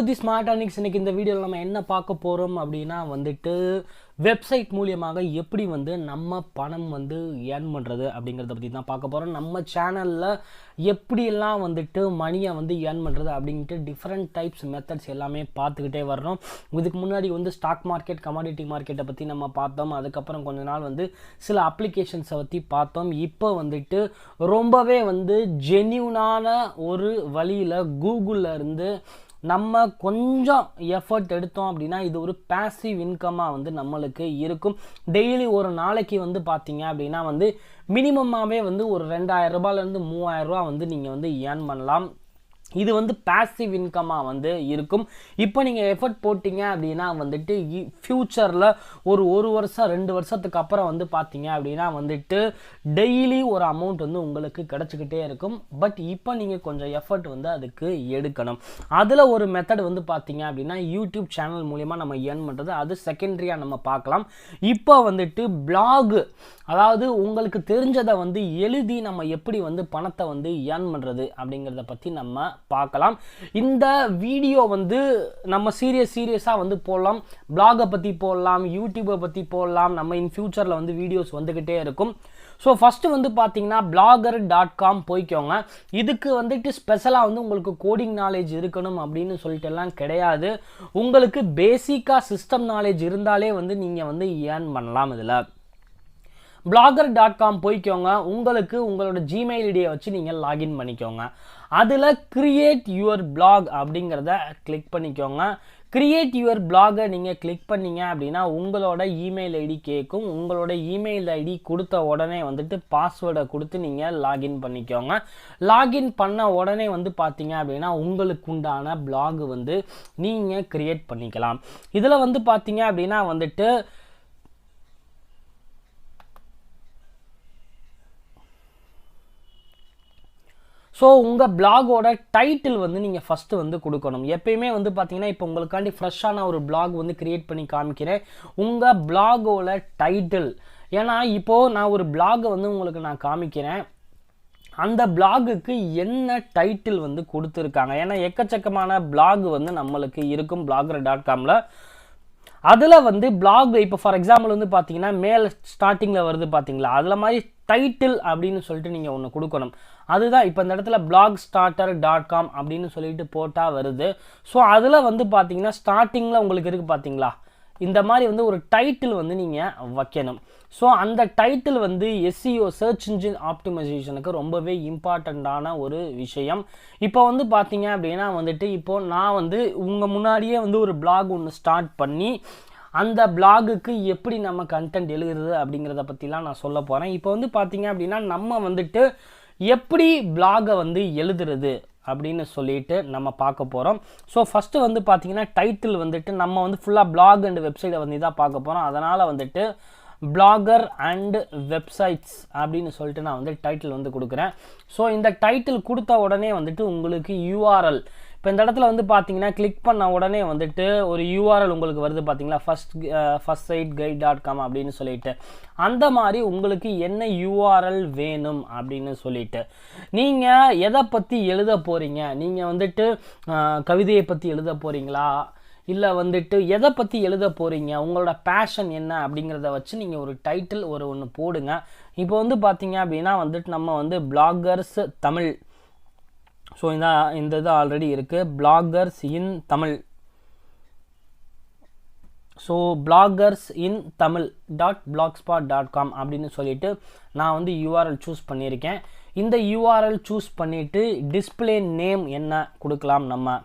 To the smart அனிக்ஸ். இன்னைக்கு இந்த வீடியோவில் நம்ம என்ன பார்க்க போகிறோம் அப்படின்னா வெப்சைட் மூலியமாக எப்படி நம்ம பணம் ஏர்ன் பண்ணுறது அப்படிங்கிறத பற்றி தான் பார்க்க போகிறோம். நம்ம சேனலில் எப்படியெல்லாம் மணியை ஏர்ன் பண்ணுறது அப்படின்ட்டு டிஃப்ரெண்ட் டைப்ஸ் மெத்தட்ஸ் எல்லாமே பார்த்துக்கிட்டே வர்றோம். இதுக்கு முன்னாடி ஸ்டாக் மார்க்கெட், கமாடிட்டி மார்க்கெட்டை பற்றி நம்ம பார்த்தோம். அதுக்கப்புறம் கொஞ்ச நாள் சில அப்ளிகேஷன்ஸை பற்றி பார்த்தோம். இப்போ ரொம்பவே ஜென்யூனான ஒரு வழியில் கூகுளில் இருந்து நம்ம கொஞ்சம் எஃபர்ட் எடுத்தோம் அப்படின்னா இது ஒரு பேசிவ் இன்கமாக நம்மளுக்கு இருக்கும். டெய்லி ஒரு நாளைக்கு பார்த்தீங்க அப்படின்னா மினிமமாகவே ஒரு 2000 ரூபாயிலேருந்து 3000 ரூபா நீங்கள் ஏர்ன் பண்ணலாம். இது பேசிவ் இன்கமாக இருக்கும். இப்போ நீங்கள் எஃபர்ட் போட்டிங்க அப்படின்னா ஃப்யூச்சரில் ஒரு வருஷம் 2 வருஷத்துக்கு அப்புறம் பார்த்தீங்க அப்படின்னா டெய்லி ஒரு அமௌண்ட் உங்களுக்கு கிடச்சிக்கிட்டே இருக்கும். பட் இப்போ நீங்கள் கொஞ்சம் எஃபர்ட் அதுக்கு எடுக்கணும். அதில் ஒரு மெத்தட் பார்த்தீங்க அப்படின்னா யூடியூப் சேனல் மூலமா நம்ம ஏர்ன் பண்ணுறது, அது செகண்டரியாக நம்ம பார்க்கலாம். இப்போ பிளாக், அதாவது உங்களுக்கு தெரிஞ்சதை எழுதி நம்ம எப்படி பணத்தை ஏர்ன் பண்ணுறது அப்படிங்கிறத பற்றி நம்ம பார்க்கலாம். இந்த வீடியோ நம்ம சீரியஸாக போடலாம். பிளாகை பற்றி போடலாம், யூடியூப்பை பற்றி போடலாம். நம்ம இன் ஃபியூச்சரில் வீடியோஸ் வந்துக்கிட்டே இருக்கும். ஸோ ஃபஸ்ட்டு பார்த்தீங்கன்னா blogger.com போய்க்கோங்க. இதுக்கு ஸ்பெஷலாக உங்களுக்கு கோடிங் நாலேஜ் இருக்கணும் அப்படின்னு சொல்லிட்டு எல்லாம் கிடையாது. உங்களுக்கு பேசிக்காக சிஸ்டம் நாலேஜ் இருந்தாலே நீங்கள் ஏர்ன் பண்ணலாம். இதில் blogger.com போய்க்கோங்க. உங்களுக்கு உங்களோட ஜிமெயில் ஐடியை வச்சு நீங்கள் லாகின் பண்ணிக்கோங்க. அதில் கிரியேட் யுவர் பிளாக் அப்படிங்கிறத கிளிக் பண்ணிக்கோங்க. கிரியேட் யுவர் பிளாகை நீங்கள் கிளிக் பண்ணீங்க அப்படின்னா உங்களோட இமெயில் ஐடி கேட்கும். உங்களோட இமெயில் ஐடி கொடுத்த உடனே பாஸ்வேர்டை கொடுத்து நீங்கள் லாகின் பண்ணிக்கோங்க. லாகின் பண்ண உடனே பார்த்தீங்க அப்படின்னா உங்களுக்கு உண்டான பிளாக் நீங்கள் கிரியேட் பண்ணிக்கலாம். இதில் பார்த்தீங்க அப்படின்னா ஸோ உங்கள் பிளாகோட டைட்டில் நீங்கள் ஃபஸ்ட்டு கொடுக்கணும். எப்பயுமே பார்த்தீங்கன்னா இப்போ உங்களுக்காண்டி ஃப்ரெஷ்ஷான ஒரு பிளாக் கிரியேட் பண்ணி காமிக்கிறேன். உங்கள் பிளாகோட டைட்டில், ஏன்னா இப்போது நான் ஒரு பிளாகை உங்களுக்கு நான் காமிக்கிறேன். அந்த பிளாகுக்கு என்ன டைட்டில் கொடுத்துருக்காங்க. ஏன்னா எக்கச்சக்கமான பிளாக் நம்மளுக்கு இருக்கும் blogger.comல. அதில் பிளாக் இப்போ ஃபார் எக்ஸாம்பிள் பார்த்தீங்கன்னா மேலே ஸ்டார்டிங்கில் வருது பார்த்தீங்களா, அதில் மாதிரி டைட்டில் அப்படின்னு சொல்லிட்டு நீங்கள் ஒன்று கொடுக்கணும். அதுதான் இப்போ இந்த இடத்துல blogstarter.com அப்படின்னு சொல்லிட்டு போட்டால் வருது. ஸோ அதில் பார்த்தீங்கன்னா ஸ்டார்டிங்கில் உங்களுக்கு இருக்குது பார்த்தீங்களா, இந்த மாதிரி ஒரு டைட்டில் நீங்கள் வைக்கணும். ஸோ அந்த டைட்டில் SEO சர்ச் இன்ஜின் ஆப்டிமைசேஷனுக்கு ரொம்பவே இம்பார்ட்டண்ட்டான ஒரு விஷயம். இப்போ பார்த்தீங்க அப்படின்னா இப்போது நான் உங்கள் முன்னாடியே ஒரு பிளாக் ஒன்று ஸ்டார்ட் பண்ணி அந்த பிளாகுக்கு எப்படி நம்ம கண்டென்ட் எழுதுறது அப்படிங்கிறத பற்றிலாம் நான் சொல்ல போகிறேன். இப்போ பார்த்தீங்க அப்படின்னா நம்ம எப்படி பிளாகை எழுதுறது அப்படின்னு சொல்லிட்டு நம்ம பார்க்க போகிறோம். ஸோ ஃபஸ்ட்டு பார்த்தீங்கன்னா டைட்டில் நம்ம ஃபுல்லாக பிளாக் அண்ட் வெப்சைட்டை இதாக பார்க்க போகிறோம். அதனால் பிளாகர் அண்ட் வெப்சைட்ஸ் அப்படின்னு சொல்லிட்டு நான் டைட்டில் கொடுக்குறேன். ஸோ இந்த டைட்டில் கொடுத்த உடனே உங்களுக்கு யூஆர்எல், இப்போ இந்த இடத்துல பார்த்தீங்கன்னா கிளிக் பண்ண உடனே ஒரு யூஆர்எல் உங்களுக்கு வருது பார்த்தீங்களா, ஃபர்ஸ்ட் சைட் கைட்.com அப்படின்னு சொல்லிட்டு. அந்த மாதிரி உங்களுக்கு என்ன யூஆர்எல் வேணும் அப்படின்னு சொல்லிட்டு நீங்கள் எதை பற்றி எழுத போகிறீங்க, நீங்கள் கவிதையை பற்றி எழுத போகிறீங்களா, இல்லை எதை பற்றி எழுத போகிறீங்க, உங்களோட பேஷன் என்ன அப்படிங்கிறத வச்சு நீங்கள் ஒரு டைட்டில் ஒன்று போடுங்க. இப்போ பார்த்தீங்க அப்படின்னா நம்ம பிளாகர்ஸ் தமிழ், ஸோ இந்த இது ஆல்ரெடி இருக்குது, பிளாகர்ஸ் இன் தமிழ். ஸோ பிளாகர்ஸ் இன் தமிழ் .blogspot.com அப்படின்னு சொல்லிட்டு நான் யூஆர்எல் சூஸ் பண்ணியிருக்கேன். இந்த யூஆர்எல் சூஸ் பண்ணிவிட்டு டிஸ்பிளே நேம் என்ன கொடுக்கலாம், நம்ம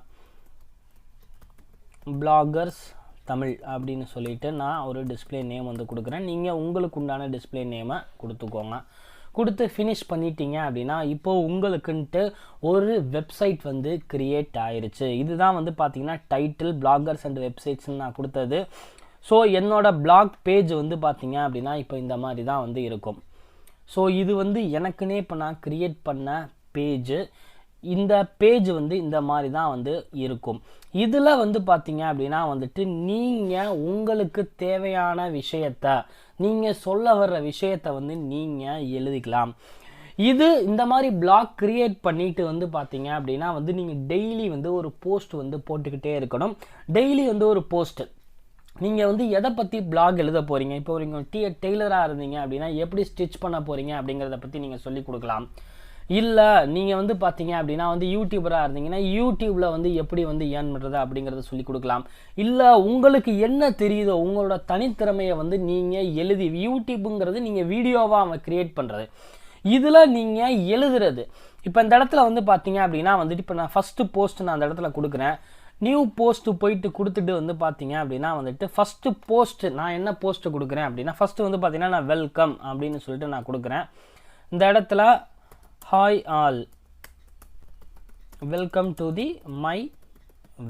பிளாகர்ஸ் தமிழ் அப்படின்னு சொல்லிட்டு நான் ஒரு டிஸ்பிளே நேம் கொடுக்குறேன். நீங்கள் உங்களுக்கு உண்டான டிஸ்பிளே நேமை கொடுத்துக்கோங்க. கொடுத்து ஃபினிஷ் பண்ணிட்டீங்க அப்படின்னா இப்போது உங்களுக்குன்ட்டு ஒரு வெப்சைட் கிரியேட் ஆயிடுச்சு. இதுதான் பார்த்தீங்கன்னா டைட்டில் பிளாகர்ஸ் அண்ட் வெப்சைட்ஸ்ன்னு நான் கொடுத்தது. ஸோ என்னோட பிளாக் பேஜ் பார்த்தீங்க அப்படின்னா இப்போ இந்த மாதிரி தான் இருக்கும். ஸோ இது எனக்குன்னே இப்போ நான் கிரியேட் பண்ண பேஜு. இந்த பேஜ் இந்த மாதிரி தான் இருக்கும். இதில் பார்த்தீங்க அப்படின்னா நீங்கள் உங்களுக்கு தேவையான விஷயத்தை, நீங்கள் சொல்ல வர்ற விஷயத்தை நீங்கள் எழுதிக்கலாம். இது இந்த மாதிரி பிளாக் கிரியேட் பண்ணிட்டு வந்து பார்த்தீங்க அப்படின்னா வந்து நீங்கள் டெய்லி வந்து ஒரு போஸ்ட் வந்து போட்டுக்கிட்டே இருக்கணும். டெய்லி வந்து ஒரு போஸ்ட் நீங்கள் வந்து எதை பற்றி பிளாக் எழுத போகிறீங்க. இப்போ ஒரு டெய்லராக இருந்தீங்க அப்படின்னா எப்படி ஸ்டிச் பண்ண போகிறீங்க அப்படிங்கிறத பற்றி நீங்கள் சொல்லிக் கொடுக்கலாம். இல்லை நீங்கள் வந்து பார்த்தீங்க அப்படின்னா வந்து யூடியூபராக இருந்தீங்கன்னா யூடியூப்பில் வந்து எப்படி வந்து ஏர்ன் பண்ணுறது அப்படிங்கிறத சொல்லிக் கொடுக்கலாம். இல்லை உங்களுக்கு என்ன தெரியுதோ உங்களோட தனித்திறமையை வந்து நீங்கள் எழுதி, யூடியூப்புங்கிறது நீங்கள் வீடியோவாக அவன் க்ரியேட் பண்ணுறது, இதில் நீங்கள் எழுதுறது. இப்போ இந்த இடத்துல வந்து பார்த்தீங்க அப்படின்னா வந்துட்டு இப்போ நான் ஃபஸ்ட்டு போஸ்ட் நான் அந்த இடத்துல கொடுக்குறேன். நியூ போஸ்ட்டு போயிட்டு கொடுத்துட்டு வந்து பார்த்தீங்க அப்படின்னா வந்துட்டு ஃபஸ்ட்டு போஸ்ட்டு நான் என்ன போஸ்ட்டு கொடுக்குறேன் அப்படின்னா ஃபஸ்ட்டு வந்து பார்த்தீங்கன்னா நான் வெல்கம் அப்படின்னு சொல்லிட்டு நான் கொடுக்குறேன். இந்த இடத்துல hi all, welcome to the my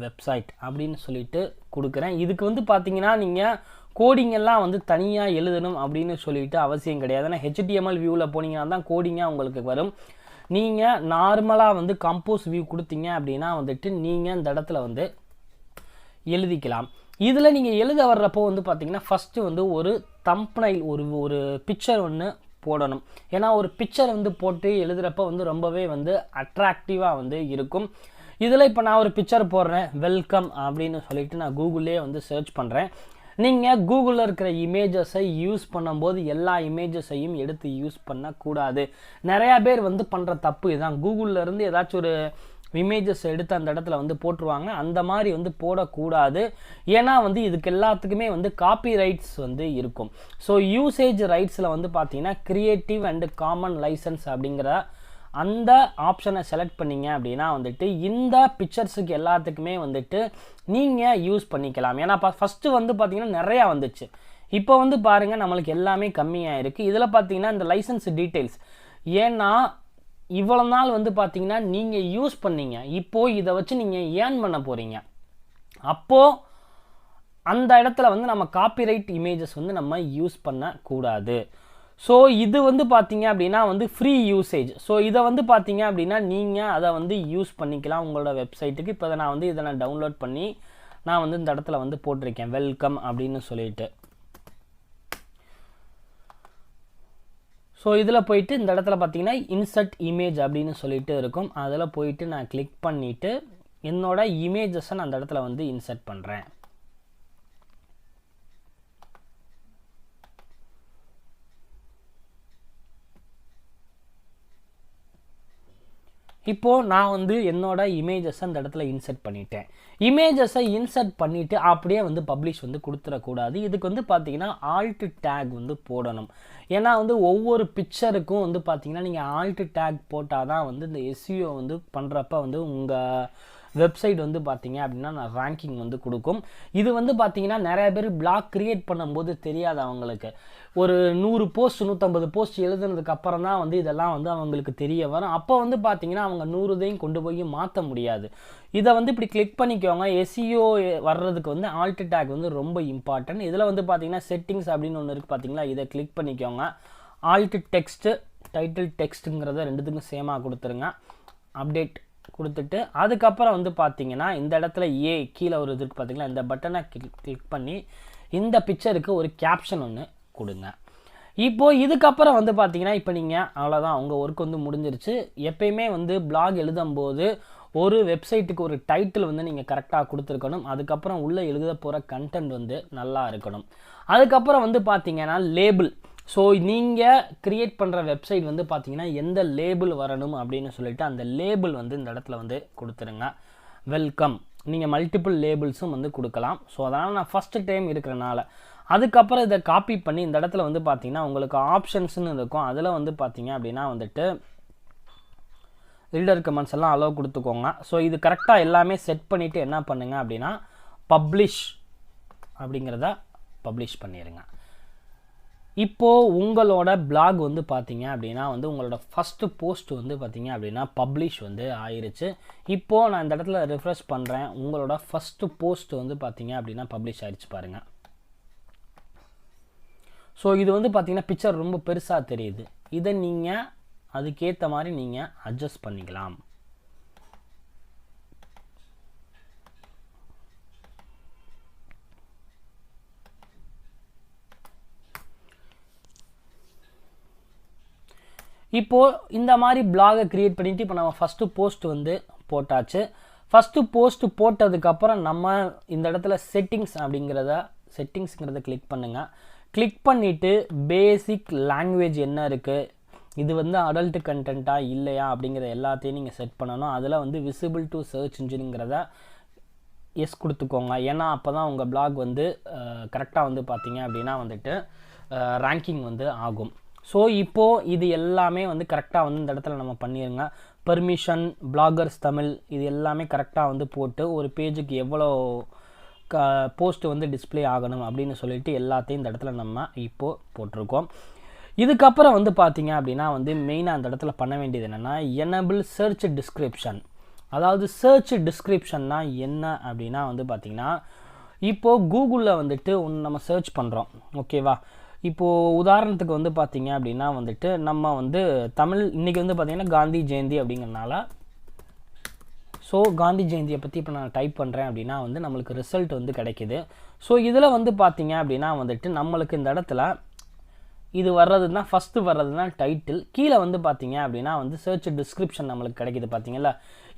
website அப்படின்னு சொல்லிட்டு கொடுக்குறேன். இதுக்கு வந்து பார்த்தீங்கன்னா நீங்கள் கோடிங் எல்லாம் வந்து தனியாக எழுதணும் அப்படின்னு சொல்லிட்டு அவசியம் கிடையாது. ஏன்னா HTML வியூவில் போனீங்கன்னா தான் கோடிங்காக உங்களுக்கு வரும். நீங்கள் நார்மலாக வந்து கம்போஸ் வியூ கொடுத்தீங்க அப்படின்னா வந்துட்டு நீங்கள் இந்த இடத்துல வந்து எழுதிக்கலாம். இதில் நீங்கள் எழுத வர்றப்போ வந்து பார்த்தீங்கன்னா ஃபஸ்ட்டு வந்து ஒரு தம்ப்னைல், ஒரு பிக்சர் ஒன்று போடணும். ஏன்னா ஒரு பிக்சர் வந்து போட்டு எழுதுகிறப்ப வந்து ரொம்பவே வந்து அட்ராக்டிவாக வந்து இருக்கும். இதில் இப்போ நான் ஒரு பிக்சர் போடுறேன், வெல்கம் அப்படின்னு சொல்லிட்டு நான் கூகுள்லேயே வந்து சர்ச் பண்ணுறேன். நீங்கள் கூகுளில் இருக்கிற இமேஜஸை யூஸ் பண்ணும்போது எல்லா இமேஜஸையும் எடுத்து யூஸ் பண்ணக்கூடாது. நிறையா பேர் வந்து பண்ணுற தப்பு இதுதான். கூகுளில் இருந்து ஏதாச்சும் ஒரு இமேஜஸ் எடுத்து அந்த இடத்துல வந்து போட்டுருவாங்க. அந்த மாதிரி வந்து போடக்கூடாது. ஏன்னா வந்து இதுக்கு எல்லாத்துக்குமே வந்து காப்பி ரைட்ஸ் வந்து இருக்கும். ஸோ யூசேஜ் ரைட்ஸில் வந்து பார்த்தீங்கன்னா கிரியேட்டிவ் அண்டு காமன் லைசன்ஸ் அப்படிங்கிற அந்த ஆப்ஷனை செலக்ட் பண்ணிங்க அப்படின்னா வந்துட்டு இந்த பிக்சர்ஸுக்கு எல்லாத்துக்குமே வந்துட்டு நீங்கள் யூஸ் பண்ணிக்கலாம். ஏன்னா ஃபஸ்ட்டு வந்து பார்த்தீங்கன்னா நிறையா வந்துச்சு. இப்போ வந்து பாருங்கள் நம்மளுக்கு எல்லாமே கம்மியாக இருக்குது. இதில் பார்த்தீங்கன்னா இந்த லைசன்ஸ் டீட்டெயில்ஸ், ஏன்னா இவ்வளோ நாள் வந்து பார்த்தீங்கன்னா நீங்கள் யூஸ் பண்ணீங்க, இப்போது இதை வச்சு நீங்கள் ஏர்ன் பண்ண போகிறீங்க. அப்போது அந்த இடத்துல வந்து நம்ம காப்பிரைட் இமேஜஸ் வந்து நம்ம யூஸ் பண்ணக்கூடாது. ஸோ இது வந்து பார்த்தீங்க அப்படின்னா வந்து ஃப்ரீ யூசேஜ். ஸோ இதை வந்து பார்த்தீங்க அப்படின்னா நீங்கள் அதை வந்து யூஸ் பண்ணிக்கலாம் உங்களோட வெப்சைட்டுக்கு. இப்போ இதை நான் டவுன்லோட் பண்ணி நான் வந்து இந்த இடத்துல வந்து போட்டிருக்கேன் வெல்கம் அப்படின்னு சொல்லிட்டு. ஸோ இதில் போயிட்டு இந்த இடத்துல பார்த்தீங்கன்னா இன்சர்ட் இமேஜ் அப்படின்னு சொல்லிட்டு இருக்கும். அதில் போயிட்டு நான் கிளிக் பண்ணிவிட்டு என்னோட இமேஜஸை நான் அந்த இடத்துல வந்து இன்சர்ட் பண்ணுறேன். இப்போது நான் வந்து என்னோட இமேஜஸை அந்த இடத்துல இன்சர்ட் பண்ணிட்டேன். இமேஜஸை இன்சர்ட் பண்ணிவிட்டு அப்படியே வந்து பப்ளிஷ் வந்து கொடுத்துடக்கூடாது. இதுக்கு வந்து பார்த்தீங்கன்னா ஆல்ட் டேக் வந்து போடணும். ஏன்னா வந்து ஒவ்வொரு பிக்சருக்கும் வந்து பார்த்தீங்கன்னா நீங்கள் ஆல்ட் டேக் போட்டால் தான் வந்து இந்த SEO வந்து பண்ணுறப்ப வந்து உங்கள் வெப்சைட் வந்து பார்த்தீங்க அப்படின்னா நான் ரேங்கிங் வந்து கொடுக்கும். இது வந்து பார்த்தீங்கன்னா நிறைய பேர் பிளாக் கிரியேட் பண்ணும்போது தெரியாது அவங்களுக்கு. ஒரு 100 போஸ்ட் 150 போஸ்ட் எழுதுனதுக்கு அப்புறம் தான் வந்து இதெல்லாம் வந்து அவங்களுக்கு தெரிய வரும். அப்போ வந்து பார்த்தீங்கன்னா அவங்க 100 கொண்டு போய் மாற்ற முடியாது. இதை வந்து இப்படி கிளிக் பண்ணிக்கோங்க. SEO வர்றதுக்கு வந்து ஆல்ட் டேக் வந்து ரொம்ப இம்பார்ட்டன்ட். இதில் வந்து பார்த்தீங்கன்னா செட்டிங்ஸ் அப்படின்னு ஒன்று இருக்குது பார்த்தீங்களா, இதை கிளிக் பண்ணிக்கோங்க. ஆல்ட் டெக்ஸ்ட்டு டைட்டில் டெக்ஸ்ட்டுங்கிறத ரெண்டுத்துக்கும் சேமாக கொடுத்துருங்க. அப்டேட் கொடுத்துட்டு அதுக்கப்புறம் வந்து பார்த்தீங்கன்னா இந்த இடத்துல கீழே ஒரு இதுக்கு பார்த்தீங்கன்னா இந்த பட்டனை கிளிக் பண்ணி இந்த பிக்சருக்கு ஒரு கேப்ஷன் ஒன்று கொடுங்க. இப்போது இதுக்கப்புறம் வந்து பார்த்தீங்கன்னா இப்போ நீங்கள் அவ்வளோதான், உங்கள் ஒர்க் வந்து முடிஞ்சிருச்சு. எப்பயுமே வந்து பிளாக் எழுதும்போது ஒரு வெப்சைட்டுக்கு ஒரு டைட்டில் வந்து நீங்கள் கரெக்டாக கொடுத்துருக்கணும். அதுக்கப்புறம் உள்ளே எழுத போகிற கண்டென்ட் வந்து நல்லா இருக்கணும். அதுக்கப்புறம் வந்து பார்த்தீங்கன்னா லேபிள். ஸோ நீங்கள் க்ரியேட் பண்ணுற வெப்சைட் வந்து பார்த்தீங்கன்னா எந்த லேபிள் வரணும் அப்படின்னு சொல்லிட்டு அந்த லேபிள் வந்து இந்த இடத்துல வந்து கொடுத்துருங்க. வெல்கம், நீங்கள் மல்டிபிள் லேபிள்ஸும் வந்து கொடுக்கலாம். ஸோ அதனால் நான் ஃபஸ்ட்டு டைம் இருக்கிறனால அதுக்கப்புறம் இதை காப்பி பண்ணி இந்த இடத்துல வந்து பார்த்தீங்கன்னா உங்களுக்கு ஆப்ஷன்ஸ்னு இருக்கும். அதில் வந்து பார்த்தீங்க அப்படின்னா வந்துட்டு ரீடர் கமெண்ட்ஸ் எல்லாம் அலோவ் கொடுத்துக்கோங்க. ஸோ இது கரெக்டாக எல்லாமே செட் பண்ணிவிட்டு என்ன பண்ணுங்க அப்படின்னா பப்ளிஷ் அப்படிங்கிறத பப்ளிஷ் பண்ணிடுங்க. இப்போது உங்களோட பிளாக் வந்து பார்த்தீங்க அப்படின்னா வந்து உங்களோட ஃபஸ்ட்டு போஸ்ட் வந்து பார்த்தீங்க அப்படின்னா பப்ளிஷ் வந்து ஆயிருச்சு. இப்போது நான் இந்த இடத்துல ரிஃப்ரெஷ் பண்ணுறேன். உங்களோட ஃபஸ்ட்டு போஸ்ட் வந்து பார்த்தீங்க அப்படின்னா பப்ளிஷ் ஆயிடுச்சு பாருங்கள். ஸோ இது வந்து பார்த்தீங்கன்னா பிக்சர் ரொம்ப பெருசாக தெரியுது. இதை நீங்கள் அதுக்கேற்ற மாதிரி நீங்கள் அட்ஜஸ்ட் பண்ணிக்கலாம். இப்போது இந்த மாதிரி பிளாகை க்ரியேட் பண்ணிவிட்டு இப்போ நம்ம ஃபஸ்ட்டு போஸ்ட் வந்து போட்டாச்சு. ஃபஸ்ட்டு போஸ்ட்டு போட்டதுக்கப்புறம் நம்ம இந்த இடத்துல செட்டிங்ஸுங்கிறத கிளிக் பண்ணுங்கள். கிளிக் பண்ணிவிட்டு பேசிக் லாங்குவேஜ் என்ன இருக்குது, இது வந்து அடல்ட் கண்டென்ட்டாக இல்லையா அப்படிங்கிற எல்லாத்தையும் நீங்கள் செட் பண்ணணும். அதில் வந்து விசிபிள் டு சர்ச் இன்ஜினுங்கிறத எஸ் கொடுத்துக்கோங்க. ஏன்னா அப்போ தான் உங்கள் பிளாக் வந்து கரெக்டாக வந்து பார்த்தீங்க அப்படின்னா வந்துட்டு ரேங்கிங் வந்து ஆகும். ஸோ இப்போது இது எல்லாமே வந்து கரெக்டாக வந்து இந்த இடத்துல நம்ம பண்ணிடுங்க. பெர்மிஷன், பிளாகர்ஸ் தமிழ், இது எல்லாமே கரெக்டாக வந்து போட்டு ஒரு பேஜுக்கு எவ்வளோ போஸ்ட்டு வந்து டிஸ்பிளே ஆகணும் அப்படின்னு சொல்லிட்டு எல்லாத்தையும் இந்த இடத்துல நம்ம இப்போது போட்டிருக்கோம். இதுக்கப்புறம் வந்து பார்த்தீங்க அப்படின்னா வந்து மெயினாக அந்த இடத்துல பண்ண வேண்டியது என்னென்னா எனபிள் சர்ச் டிஸ்கிரிப்ஷன். அதாவது சர்ச் டிஸ்கிரிப்ஷன்னா என்ன அப்படின்னா வந்து பார்த்திங்கன்னா இப்போது கூகுளில் வந்துட்டு ஒன்று நம்ம சர்ச் பண்ணுறோம், ஓகேவா. இப்போது உதாரணத்துக்கு வந்து பார்த்திங்க அப்படின்னா வந்துட்டு நம்ம வந்து தமிழ் இன்றைக்கி வந்து பார்த்திங்கன்னா காந்தி ஜெயந்தி அப்படிங்கிறனால ஸோ காந்தி ஜெயந்தியை பற்றி இப்போ நான் டைப் பண்ணுறேன் அப்படின்னா வந்து நம்மளுக்கு ரிசல்ட் வந்து கிடைக்கிது. ஸோ இதில் வந்து பார்த்திங்க அப்படின்னா வந்துட்டு நம்மளுக்கு இந்த இடத்துல இது வர்றதுன்னா ஃபஸ்ட்டு வர்றதுனா டைட்டில், கீழே வந்து பார்த்திங்க அப்படின்னா வந்து சர்ச் டிஸ்கிரிப்ஷன் நம்மளுக்கு கிடைக்கிது பார்த்திங்களா.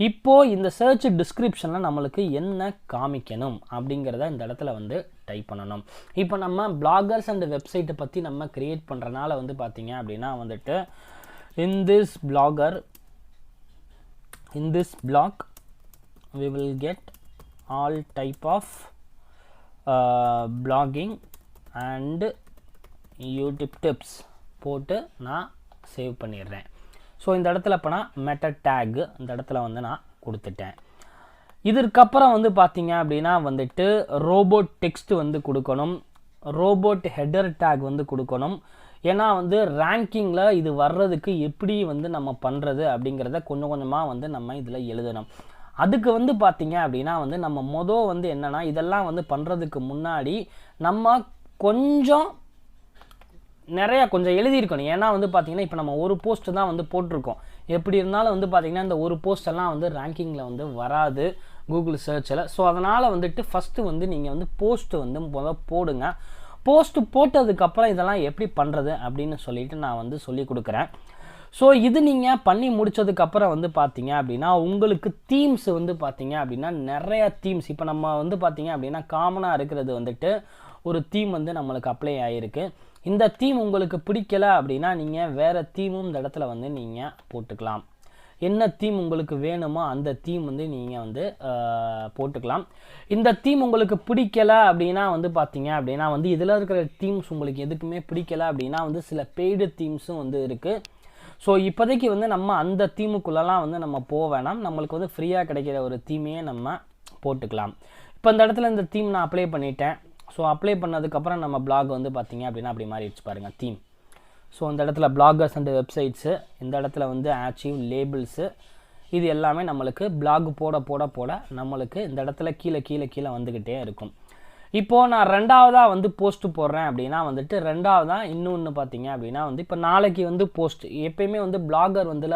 இப்போது இந்த சர்ச் டிஸ்கிரிப்ஷனில் நம்மளுக்கு என்ன காமிக்கணும் அப்படிங்கிறத இந்த இடத்துல வந்து டைப் பண்ணணும். இப்போ நம்ம பிளாகர்ஸ் அண்ட் வெப்சைட்டை பற்றி நம்ம க்ரியேட் பண்ணுறனால வந்து பார்த்திங்க அப்படின்னா வந்துட்டு in this blog we will get all type of blogging and YouTube tips போட்டு நான் சேவ் பண்ணிடுறேன். ஸோ இந்த இடத்துல இப்போ நான் மெட்டா டேக் இந்த இடத்துல வந்து நான் கொடுத்துட்டேன். இதற்கப்புறம் வந்து பார்த்தீங்க அப்படின்னா வந்துட்டு ரோபோட் டெக்ஸ்ட் வந்து கொடுக்கணும், ரோபோட் ஹெடர் டேக் வந்து கொடுக்கணும். ஏன்னா வந்து ரேங்கிங்கில் இது வர்றதுக்கு எப்படி வந்து நம்ம பண்ணுறது அப்படிங்கிறத கொஞ்சம் கொஞ்சமாக வந்து நம்ம இதில் எழுதணும். அதுக்கு வந்து பார்த்திங்க அப்படின்னா வந்து நம்ம வந்து என்னென்னா இதெல்லாம் வந்து பண்ணுறதுக்கு முன்னாடி நம்ம கொஞ்சம் எழுதியிருக்கணும். ஏன்னா வந்து பார்த்திங்கன்னா இப்போ நம்ம ஒரு போஸ்ட்டு தான் வந்து போட்டிருக்கோம். எப்படி இருந்தாலும் வந்து பார்த்திங்கன்னா இந்த ஒரு போஸ்டெல்லாம் வந்து ரேங்கிங்கில் வந்து வராது கூகுள் சர்ச்சில். ஸோ அதனால் வந்துட்டு ஃபஸ்ட்டு வந்து நீங்கள் வந்து போஸ்ட்டு வந்து போடுங்க. போஸ்ட்டு போட்டதுக்கப்புறம் இதெல்லாம் எப்படி பண்ணுறது அப்படின்னு சொல்லிட்டு நான் வந்து சொல்லி கொடுக்குறேன். ஸோ இது நீங்கள் பண்ணி முடித்ததுக்கப்புறம் வந்து பார்த்தீங்க அப்படின்னா உங்களுக்கு தீம்ஸ் வந்து பார்த்தீங்க அப்படின்னா நிறையா தீம்ஸ் இப்போ நம்ம வந்து பார்த்தீங்க அப்படின்னா காமனாக இருக்கிறது வந்துட்டு ஒரு தீம் வந்து நம்மளுக்கு அப்ளை ஆகிருக்கு. இந்த தீம் உங்களுக்கு பிடிக்கல அப்படின்னா நீங்கள் வேறு தீமும் இந்த இடத்துல வந்து நீங்கள் போட்டுக்கலாம். என்ன தீம் உங்களுக்கு வேணுமோ அந்த தீம் வந்து நீங்கள் வந்து போட்டுக்கலாம். இந்த தீம் உங்களுக்கு பிடிக்கல அப்படின்னா வந்து பார்த்தீங்க அப்படின்னா வந்து இதில் இருக்கிற தீம்ஸ் உங்களுக்கு எதுக்குமே பிடிக்கல அப்படின்னா வந்து சில பெய்டு தீம்ஸும் வந்து இருக்குது. ஸோ இப்போதைக்கு வந்து நம்ம அந்த தீமுக்குள்ளெல்லாம் வந்து நம்ம போக வேணாம், நம்மளுக்கு வந்து ஃப்ரீயாக கிடைக்கிற ஒரு தீமையே நம்ம போட்டுக்கலாம். இப்போ இந்த இடத்துல இந்த தீம் நான் அப்ளை பண்ணிட்டேன். ஸோ அப்ளை பண்ணதுக்கப்புறம் நம்ம பிளாக் வந்து பார்த்திங்க அப்படின்னா அப்படி மாறிடுச்சு பாருங்கள் தீம். ஸோ இந்த இடத்துல பிளாகர்ஸ் அண்ட் வெப்சைட்ஸு, இந்த இடத்துல வந்து ஆச்சீவ் லேபிள்ஸு, இது எல்லாமே நம்மளுக்கு பிளாக் போட நம்மளுக்கு இந்த இடத்துல கீழே வந்துக்கிட்டே இருக்கும். இப்போது நான் ரெண்டாவதாக வந்து போஸ்ட்டு போடுறேன் அப்படின்னா வந்துட்டு ரெண்டாவதாக இன்னொன்று பார்த்தீங்க அப்படின்னா வந்து இப்போ நாளைக்கு வந்து போஸ்ட் எப்பயுமே வந்து பிளாகர் வந்து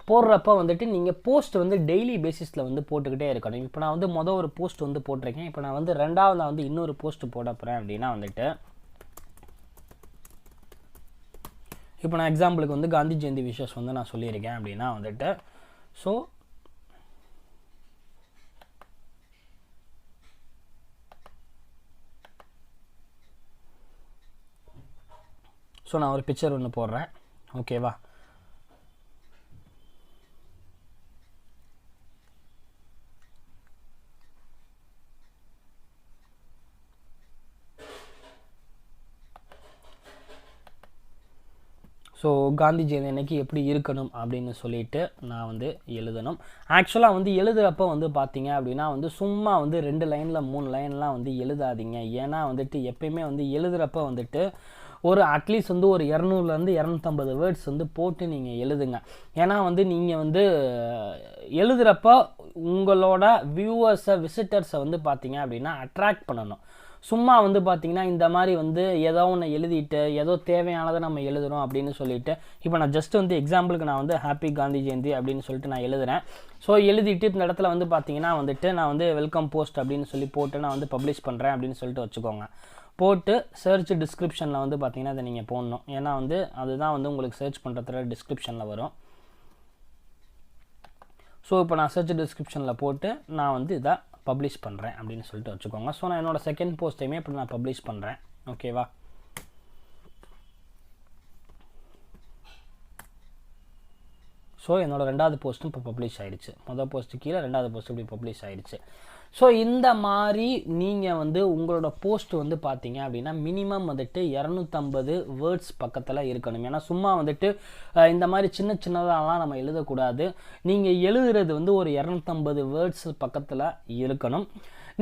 போடுறப்ப வந்துட்டு நீங்கள் போஸ்ட் வந்து டெய்லி பேசிஸில் வந்து போட்டுக்கிட்டே இருக்கணும். இப்போ நான் வந்து ஒரு போஸ்ட் வந்து போட்டிருக்கேன். இப்போ நான் வந்து ரெண்டாவதாக வந்து இன்னொரு போஸ்ட்டு போட போகிறேன் அப்படின்னா வந்துட்டு இப்போ நான் எக்ஸாம்பிளுக்கு வந்து காந்தி ஜெயந்தி விஷஸ் வந்து நான் சொல்லியிருக்கேன் அப்படின்னா வந்துட்டு ஸோ நான் ஒரு பிக்சர் ஒன்று போடுறேன், ஓகேவா. ஸோ காந்தி ஜெயந்தி அன்னைக்கு எப்படி இருக்கணும் அப்படின்னு சொல்லிட்டு நான் வந்து எழுதணும். ஆக்சுவலாக வந்து எழுதுகிறப்ப வந்து பார்த்தீங்க அப்படின்னா வந்து சும்மா வந்து 2 லைனில் 3 லைன்லாம் வந்து எழுதாதீங்க. ஏன்னா வந்துட்டு எப்பயுமே வந்து எழுதுகிறப்ப வந்துட்டு ஒரு அட்லீஸ்ட் வந்து ஒரு 200லேருந்து 250 வேர்ட்ஸ் வந்து போட்டு நீங்கள் எழுதுங்க. ஏன்னா வந்து நீங்கள் வந்து எழுதுகிறப்ப உங்களோட வியூவர்ஸை விசிட்டர்ஸை வந்து பார்த்தீங்க அப்படின்னா அட்ராக்ட் பண்ணணும். சும்மா வந்து பார்த்திங்கன்னா இந்த மாதிரி வந்து ஏதோ ஒன்று எழுதிட்டு ஏதோ தேவையானதை நம்ம எழுதுகிறோம் அப்படின்னு சொல்லிட்டு இப்போ நான் ஜஸ்ட் வந்து எக்ஸாம்பிளுக்கு நான் வந்து ஹாப்பி காந்தி ஜெயந்தி அப்படின்னு சொல்லிட்டு நான் எழுதுகிறேன். ஸோ எழுதிட்டு இந்த இடத்துல வந்து பார்த்திங்கன்னா வந்துட்டு நான் வந்து வெல்கம் போஸ்ட் அப்படின்னு சொல்லி போட்டு நான் வந்து பப்ளிஷ் பண்ணுறேன் அப்படின்னு சொல்லிட்டு வச்சுக்கோங்க. போட்டு சர்ச் டிஸ்கிரிப்ஷனில் வந்து பார்த்திங்கன்னா அதை நீங்கள் போடணும். ஏன்னா வந்து அதுதான் வந்து உங்களுக்கு சர்ச் பண்ணுறதுல டிஸ்கிரிப்ஷனில் வரும். ஸோ இப்போ நான் சர்ச் டிஸ்கிரிப்ஷனில் போட்டு நான் வந்து இதை பப்ளிஷ் பண்ணுறேன் அப்படின்னு சொல்லிட்டு வச்சுக்கோங்க. ஸோ நான் என்னோடய செகண்ட் போஸ்ட்டையுமே இப்போ நான் பப்ளிஷ் பண்ணுறேன். ஓகேவா? ஸோ என்னோடய ரெண்டாவது போஸ்ட்டும் இப்போ பப்ளிஷ் ஆகிடுச்சு. மொதல் போஸ்ட்டு கீழே ரெண்டாவது போஸ்ட்டு இப்படி பப்ளிஷ் ஆகிடுச்சு. ஸோ இந்த மாதிரி நீங்கள் வந்து உங்களோட போஸ்ட் வந்து பார்த்தீங்க அப்படின்னா மினிமம் வந்துட்டு 250 வேர்ட்ஸ் பக்கத்தில் இருக்கணும். ஏன்னா சும்மா வந்துட்டு இந்த மாதிரி சின்ன சின்னதாலாம் நம்ம எழுதக்கூடாது. நீங்கள் எழுதுறது வந்து ஒரு 250 வேர்ட்ஸ் பக்கத்தில் இருக்கணும்.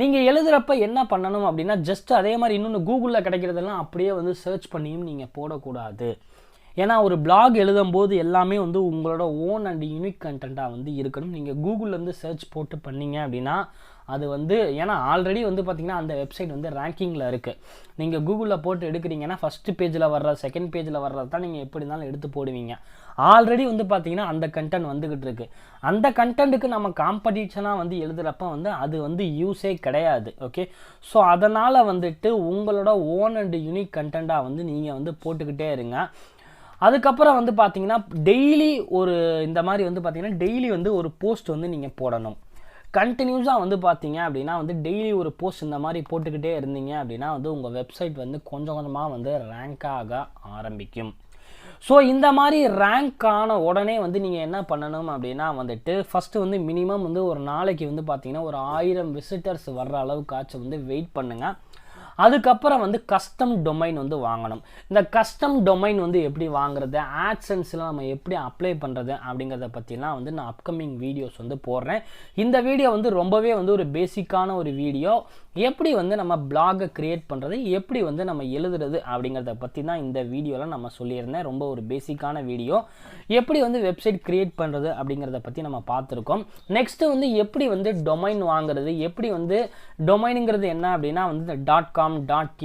நீங்கள் எழுதுகிறப்ப என்ன பண்ணணும் அப்படின்னா ஜஸ்ட் அதே மாதிரி இன்னொன்று கூகுளில் கிடைக்கிறதெல்லாம் அப்படியே வந்து சர்ச் பண்ணியும் நீங்கள் போடக்கூடாது. ஏன்னா ஒரு பிளாக் எழுதும்போது எல்லாமே வந்து உங்களோட ஓன் அண்ட் யூனிக் கண்டென்ட்டாக வந்து இருக்கணும். நீங்கள் கூகுள்லேருந்து சர்ச் போட்டு பண்ணீங்க அப்படின்னா அது வந்து ஏன்னா ஆல்ரெடி வந்து பார்த்திங்கன்னா அந்த வெப்சைட் வந்து ரேங்கிங்கில் இருக்குது. நீங்கள் கூகுளில் போட்டு எடுக்கிறீங்கன்னா ஃபஸ்ட்டு பேஜில் வர்ற செகண்ட் பேஜில் வர்றது தான் நீங்கள் எப்படி இருந்தாலும் எடுத்து போடுவீங்க. ஆல்ரெடி வந்து பார்த்திங்கன்னா அந்த கண்டென்ட் வந்துக்கிட்டு இருக்குது. அந்த கண்டென்ட்டுக்கு நம்ம காம்படிஷனாக வந்து எழுதுகிறப்ப வந்து அது வந்து யூஸே கிடையாது. ஓகே, ஸோ அதனால் வந்துட்டு உங்களோட ஓன் அண்ட் யூனிக் கண்டென்ட்டாக வந்து நீங்கள் வந்து போட்டுக்கிட்டே இருங்க. அதுக்கப்புறம் வந்து பார்த்தீங்கன்னா டெய்லி ஒரு இந்த மாதிரி வந்து பார்த்தீங்கன்னா டெய்லி வந்து ஒரு போஸ்ட் வந்து நீங்கள் போடணும். கண்டினியூஸாக வந்து பார்த்தீங்க அப்படின்னா வந்து டெய்லி ஒரு போஸ்ட் இந்த மாதிரி போட்டுக்கிட்டே இருந்தீங்க அப்படின்னா வந்து உங்கள் வெப்சைட் வந்து கொஞ்சம் கொஞ்சமாக வந்து ரேங்க் ஆக ஆரம்பிக்கும். ஸோ இந்த மாதிரி ரேங்க் ஆன உடனே வந்து நீங்கள் என்ன பண்ணணும் அப்படின்னா வந்துட்டு ஃபஸ்ட்டு வந்து மினிமம் வந்து ஒரு நாளைக்கு வந்து பார்த்தீங்கன்னா ஒரு 1000 விசிட்டர்ஸ் வர்ற அளவுக்காச்சும் வந்து வெயிட் பண்ணுங்கள். அதுக்கப்புறம் வந்து கஸ்டம் டொமைன் வந்து வாங்கணும். இந்த கஸ்டம் டொமைன் வந்து எப்படி வாங்குறது, ஆட்சன்ஸ்லாம் நம்ம எப்படி அப்ளை பண்ணுறது அப்படிங்கிறத பற்றிலாம் வந்து நான் அப்கமிங் வீடியோஸ் வந்து போடுறேன். இந்த வீடியோ வந்து ரொம்பவே வந்து ஒரு பேசிக்கான ஒரு வீடியோ. எப்படி வந்து நம்ம பிளாகை க்ரியேட் பண்ணுறது, எப்படி வந்து நம்ம எழுதுறது அப்படிங்கிறத பற்றி தான் இந்த வீடியோவில் நம்ம சொல்லியிருந்தேன். ரொம்ப ஒரு பேசிக்கான வீடியோ. எப்படி வந்து வெப்சைட் க்ரியேட் பண்ணுறது அப்படிங்கிறத பற்றி நம்ம பார்த்துருக்கோம். நெக்ஸ்ட்டு வந்து எப்படி வந்து டொமைன் வாங்குறது, எப்படி வந்து டொமைனுங்கிறது என்ன அப்படின்னா வந்து .com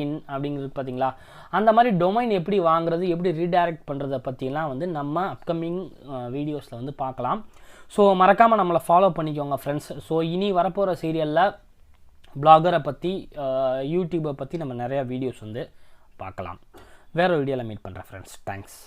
.in அப்படிங்கிறது பார்த்தீங்களா, அந்த மாதிரி டொமைன் எப்படி வாங்குறது, எப்படி ரீடைரக்ட் பண்ணுறதை பற்றிலாம் வந்து நம்ம அப்கமிங் வீடியோஸில் வந்து பார்க்கலாம். ஸோ மறக்காமல் நம்மளை ஃபாலோ பண்ணிக்கோங்க ஃப்ரெண்ட்ஸ். ஸோ இனி வரப்போகிற சீரியலில் பிளாகரை பற்றி யூடியூப்பை பற்றி நம்ம நிறையா வீடியோஸ் வந்து பார்க்கலாம். வேறு வீடியோவில் மீட் பண்ணுறேன் ஃப்ரெண்ட்ஸ். தேங்க்ஸ்.